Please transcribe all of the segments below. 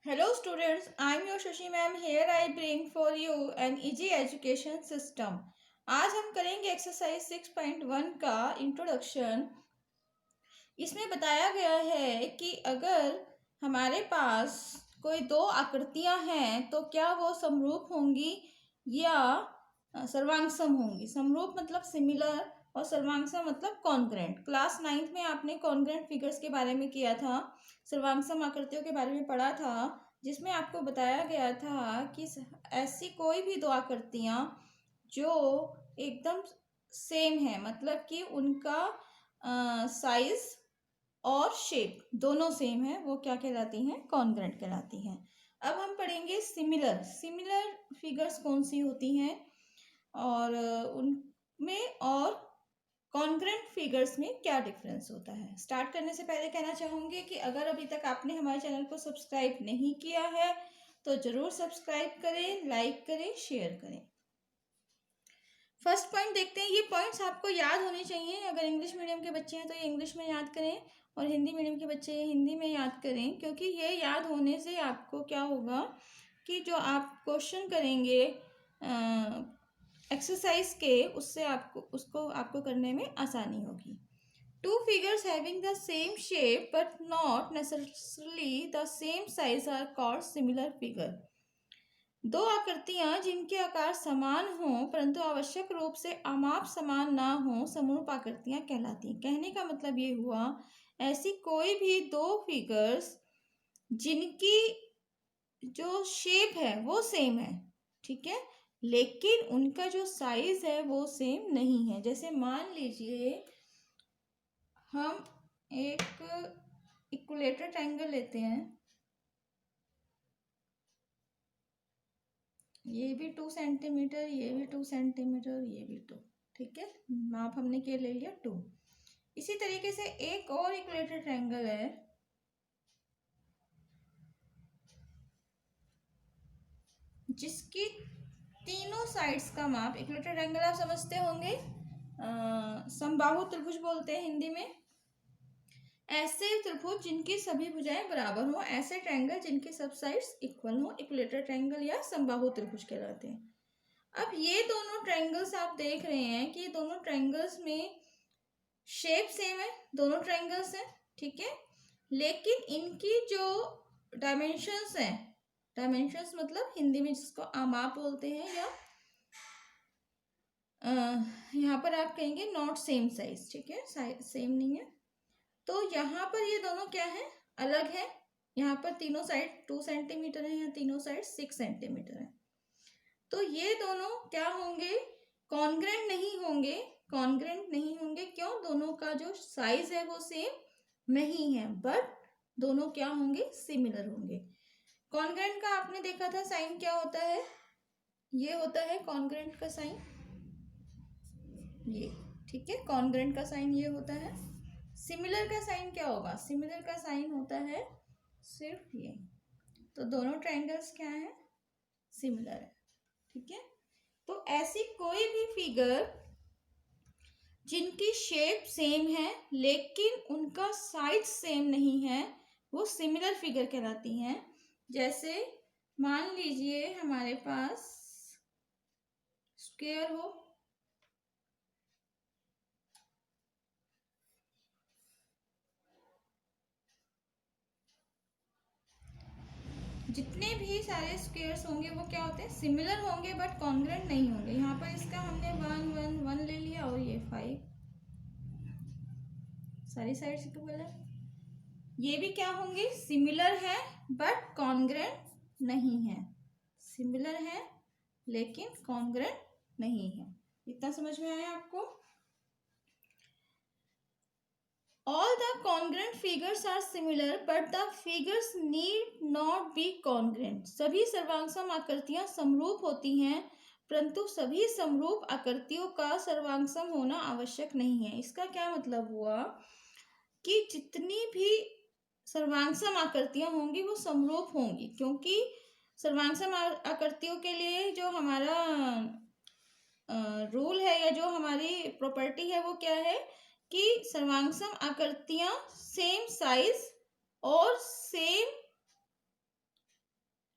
Hello students, I am your Shashi ma'am. Here I bring for you an easy education system. आज हम करेंगे exercise 6.1 का introduction. इसमें बताया गया है कि अगर हमारे पास कोई दो आकृतियां हैं तो क्या वो समरूप होंगी या सर्वांगसम होंगी। समरूप मतलब सिमिलर और सर्वांगसम मतलब कॉन्ग्रेंट। क्लास 9th में आपने कॉन्ग्रेंट फिगर्स के बारे में किया था, सर्वांगसम आकृतियों के बारे में पढ़ा था, जिसमें आपको बताया गया था कि ऐसी कोई भी दो आकृतियां जो एकदम सेम है, मतलब कि उनका साइज और शेप दोनों सेम है, वो क्या कहलाती हैं? कॉन्ग्रेंट कहलाती हैं। अब हम पढ़ेंगे सिमिलर। सिमिलर फिगर्स कौन सी होती हैं और उनमें और कॉन्ग्रेंट फिगर्स में क्या डिफरेंस होता है। स्टार्ट करने से पहले कहना चाहूँगी कि अगर अभी तक आपने हमारे चैनल को सब्सक्राइब नहीं किया है तो ज़रूर सब्सक्राइब करें, लाइक करें, शेयर करें। फर्स्ट पॉइंट देखते हैं। ये पॉइंट्स आपको याद होने चाहिए। अगर इंग्लिश मीडियम के बच्चे हैं तो ये इंग्लिश में याद करें और हिंदी मीडियम के बच्चे हिंदी में याद करें, क्योंकि ये याद होने से आपको क्या होगा कि जो आप क्वेश्चन करेंगे एक्सरसाइज के, उससे आपको करने में आसानी होगी। Two figures having the same shape but not necessarily the same size are called similar figure. दो आकृतियां जिनके आकार समान हों परंतु आवश्यक रूप से अमाप समान ना हो समरूप आकृतियां कहलाती हैं। कहने का मतलब ये हुआ, ऐसी कोई भी दो फिगर्स जिनकी जो शेप है वो सेम है, ठीक है, लेकिन उनका जो साइज है वो सेम नहीं है। जैसे मान लीजिए हम एक इक्विलेटर ट्रायंगल लेते हैं, ये भी 2 सेंटीमीटर, ये भी 2 सेंटीमीटर, ये भी 2, ठीक है, माप हमने क्या ले लिया? 2। इसी तरीके से एक और इक्विलेटर ट्रायंगल है जिसकी तीनों साइड्स का माप, इक्विलेटर ट्रायंगल आप समझते होंगे, समबाहु त्रिभुज बोलते हैं हिंदी में। ऐसे त्रिभुज जिनकी सभी भुजाएं बराबर हो, ऐसे ट्रायंगल जिनकी सब साइड्स इक्वल हो, इक्विलेटर ट्रायंगल या समबाहु त्रिभुज कहलाते हैं। अब ये दोनों ट्रायंगल्स आप देख रहे हैं कि दोनों ट्रायंगल्स में शेप सेम है, दोनों ट्रायंगल्स हैं, ठीक है, लेकिन इनकी जो डायमेंशंस हैं, डायमेंशंस मतलब हिंदी में जिसको आमाप बोलते हैं, या यहाँ पर आप कहेंगे नॉट सेम साइज, ठीक है, सेम नहीं है। तो यहाँ पर ये दोनों क्या है? अलग है। यहाँ पर तीनों साइड 2 सेंटीमीटर है, यहाँ तीनों साइड 6 सेंटीमीटर है। तो ये दोनों क्या होंगे? कॉन्ग्रेंट नहीं होंगे। कॉन्ग्रेंट नहीं होंगे क्यों? दोनों का जो साइज है वो सेम नहीं है, बट दोनों क्या होंगे? सिमिलर होंगे। कॉन्ग्रेंट का आपने देखा था साइन क्या होता है? ये होता है कॉन्ग्रेंट का साइन, ये, ठीक है, कॉन्ग्रेंट का साइन ये होता है। सिमिलर का साइन क्या होगा? सिमिलर का साइन होता है सिर्फ ये। तो दोनों ट्रायंगल्स क्या है? सिमिलर है, ठीक है। तो ऐसी कोई भी फिगर जिनकी शेप सेम है लेकिन उनका साइज सेम नहीं है, वो सिमिलर फिगर कहलाती हैं। जैसे मान लीजिए हमारे पास स्क्वायर हो, जितने भी सारे स्क्वायर्स होंगे वो क्या होते हैं? सिमिलर होंगे बट कॉन्ग्रेंट नहीं होंगे। यहाँ पर इसका हमने 1 1 1 ले लिया और ये 5, सारी साइड्स इक्वल है। ये भी क्या होंगे? सिमिलर है बट कॉन्ग्रेंट नहीं है। सिमिलर है लेकिन कॉन्ग्रेंट नहीं है। इतना समझ में आया आपको? All the congruent figures are similar, but the figures need not be congruent. सभी सर्वांगसम आकृतियां समरूप होती हैं, परंतु सभी समरूप आकृतियों का सर्वांगसम होना आवश्यक नहीं है। इसका क्या मतलब हुआ कि जितनी भी सर्वांगसम आकृतियां होंगी वो समरूप होंगी, क्योंकि सर्वांगसम आकृतियों के लिए जो हमारा रूल है या जो हमारी प्रॉपर्टी है वो क्या है कि सर्वांगसम आकृतियां सेम साइज और सेम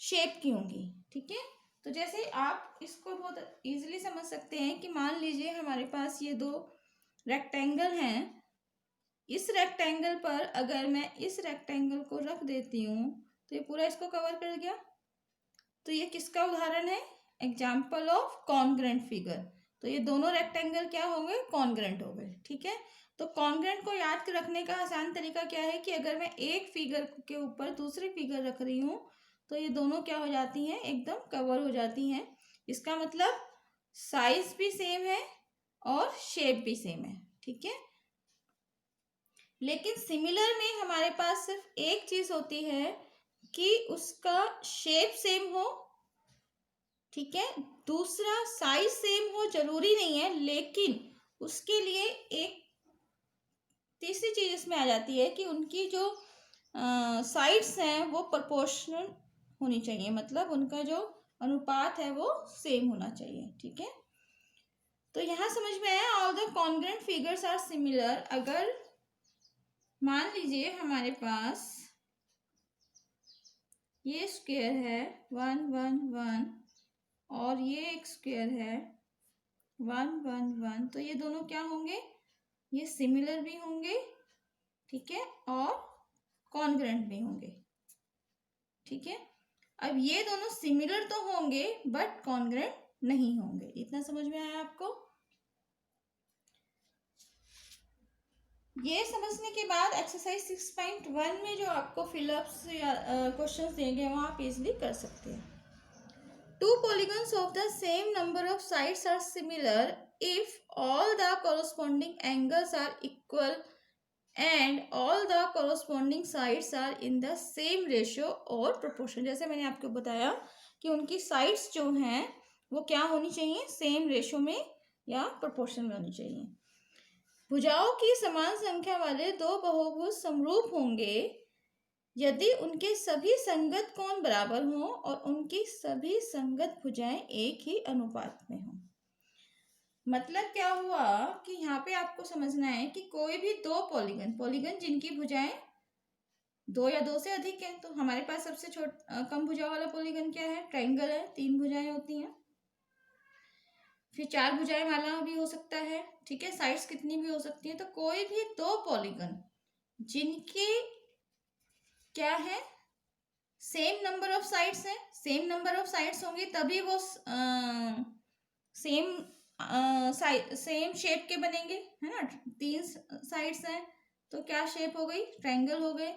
शेप की होंगी। ठीक है, तो जैसे आप इसको बहुत इजीली समझ सकते हैं कि मान लीजिए हमारे पास ये दो रेक्टेंगल हैं। इस रेक्टेंगल पर अगर मैं इस रेक्टेंगल को रख देती हूँ तो ये पूरा इसको कवर कर गया। तो ये किसका उदाहरण है? Example of congruent figure. तो ये दोनों रेक्टेंगल क्या हो गए? कॉन्ग्रेंट हो गए। ठीक है, तो कॉन्ग्रेंट को याद रखने का आसान तरीका क्या है कि अगर मैं एक फिगर के ऊपर दूसरी फिगर रख रही हूँ तो ये दोनों क्या हो जाती हैं? एकदम कवर हो जाती हैं। इसका मतलब साइज भी सेम है और शेप भी सेम है। ठीक है, लेकिन सिमिलर में हमारे पास सिर्फ एक चीज होती है कि उसका शेप सेम हो। ठीक है, दूसरा साइज सेम हो जरूरी नहीं है, लेकिन उसके लिए एक तीसरी चीज इसमें आ जाती है कि उनकी जो साइड्स हैं वो प्रोपोर्शनल होनी चाहिए, मतलब उनका जो अनुपात है वो सेम होना चाहिए। ठीक है, तो यहाँ समझ में आया all the congruent figures are similar. अगर मान लीजिए हमारे पास ये स्क्वायर है 1 1 1 और ये एक स्क्वायर है 1 1 1, तो ये दोनों क्या होंगे? ये सिमिलर भी होंगे। ठीक है, और कॉन्ग्रेंट भी होंगे। ठीक है, अब ये दोनों सिमिलर तो होंगे बट कॉन्ग्रेंट नहीं होंगे। इतना समझ में आया आपको? ये समझने के बाद एक्सरसाइज 6.1 में जो आपको फिलअप्स या क्वेश्चंस देंगे वो आप इजीली कर सकते हैं। Two polygons of the same number of sides are similar if all the corresponding angles are equal and all the corresponding sides are in the same ratio or proportion। जैसे मैंने आपको बताया कि उनकी साइड्स जो हैं वो क्या होनी चाहिए? सेम रेशो में या प्रोपोर्शन में होनी चाहिए। भुजाओं की समान संख्या वाले दो बहुभुज समरूप होंगे यदि उनके सभी संगत कोण बराबर हों और उनकी सभी संगत भुजाएं एक ही अनुपात में हों। मतलब क्या हुआ कि यहाँ पे आपको समझना है कि कोई भी दो पॉलीगन जिनकी भुजाएं दो या दो से अधिक है, तो हमारे पास सबसे कम भुजा वाला पॉलीगन क्या है? ट्रायंगल है, 3 भुजाएं होती हैं। फिर 4 भुजाएं वाला भी हो सकता है। ठीक है, साइड्स कितनी भी हो सकती है। तो कोई भी दो पॉलीगन जिनके क्या है? सेम नंबर ऑफ साइड्स है, सेम नंबर ऑफ साइड्स होंगे तभी वो सेम शेप के बनेंगे, है ना। 3 साइड्स हैं तो क्या शेप हो गई? ट्रायंगल हो गए।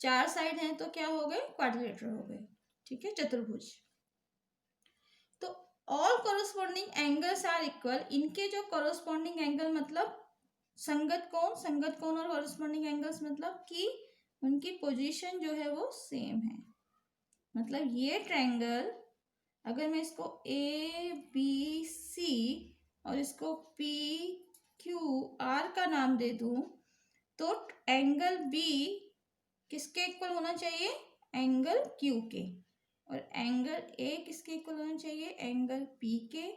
4 साइड हैं तो क्या हो गए? क्वाड्रिलेटरल हो गए। ठीक है, चतुर्भुज। तो all corresponding angles are equal. इनके जो कॉरस्पॉन्डिंग एंगल मतलब संगत कोण और कॉरस्पॉन्डिंग एंगल्स मतलब कि उनकी पोजीशन जो है वो सेम है। मतलब ये ट्रायंगल अगर मैं इसको ए बी सी और इसको पी क्यू आर का नाम दे दूं तो एंगल बी किसके इक्वल होना चाहिए? एंगल क्यू के। और एंगल ए किसके इक्वल होना चाहिए? एंगल पी के।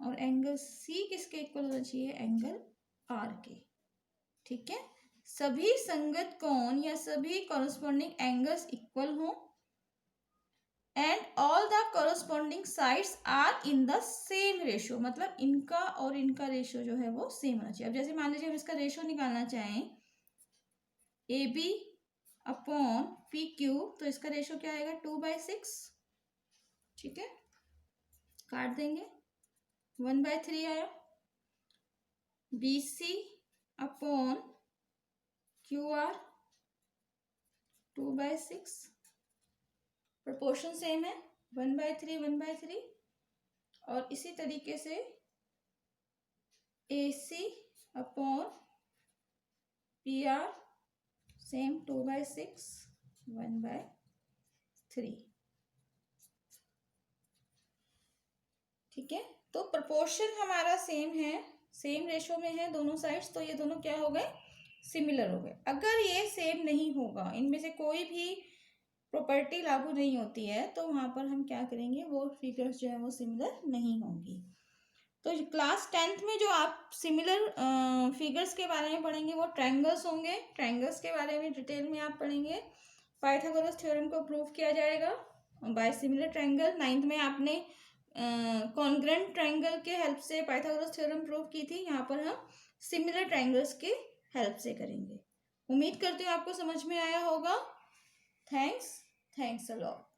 और एंगल सी किसके इक्वल होना चाहिए? एंगल आर के। ठीक है, सभी संगत कोण या सभी कॉरस्पॉन्डिंग एंगल्स इक्वल हों and all the corresponding sides are in the same ratio. मतलब इनका और इनका रेशियो जो है वो सेम होना चाहिए। अब जैसे मान लीजिए हम इसका रेशियो निकालना चाहें A B upon P Q, तो इसका रेशियो क्या आएगा? 2/6। ठीक है, काट देंगे, 1/3 आया। B C upon Q R 2/6, proportion same है 1/3 1/3। और इसी तरीके से A C upon P R same 2/6 1/3। ठीक है, तो प्रोपोर्शन हमारा सेम है, सेम रेशो में है दोनों साइड्स, तो ये दोनों क्या हो गए? सिमिलर हो गए। अगर ये सेम नहीं होगा, इनमें से कोई भी प्रॉपर्टी लागू नहीं होती है, तो वहां पर हम क्या करेंगे? वो फिगर्स जो है वो सिमिलर नहीं होंगी। तो क्लास 10th में जो आप सिमिलर फिगर्स के बारे में पढ़ेंगे वो ट्रायंगल्स होंगे। ट्रायंगल्स के बारे में डिटेल में आप पढ़ेंगे। पाइथागोरस थ्योरम को प्रूव किया जाएगा बाय सिमिलर ट्रायंगल। 9th में आपने कॉन्ग्रेंट ट्रायंगल के हेल्प से पाइथागोरस थ्योरम प्रूव की थी। यहाँ पर हम सिमिलर ट्रायंगल्स के हेल्प से करेंगे। उम्मीद करती हूँ आपको समझ में आया होगा। Thanks a lot.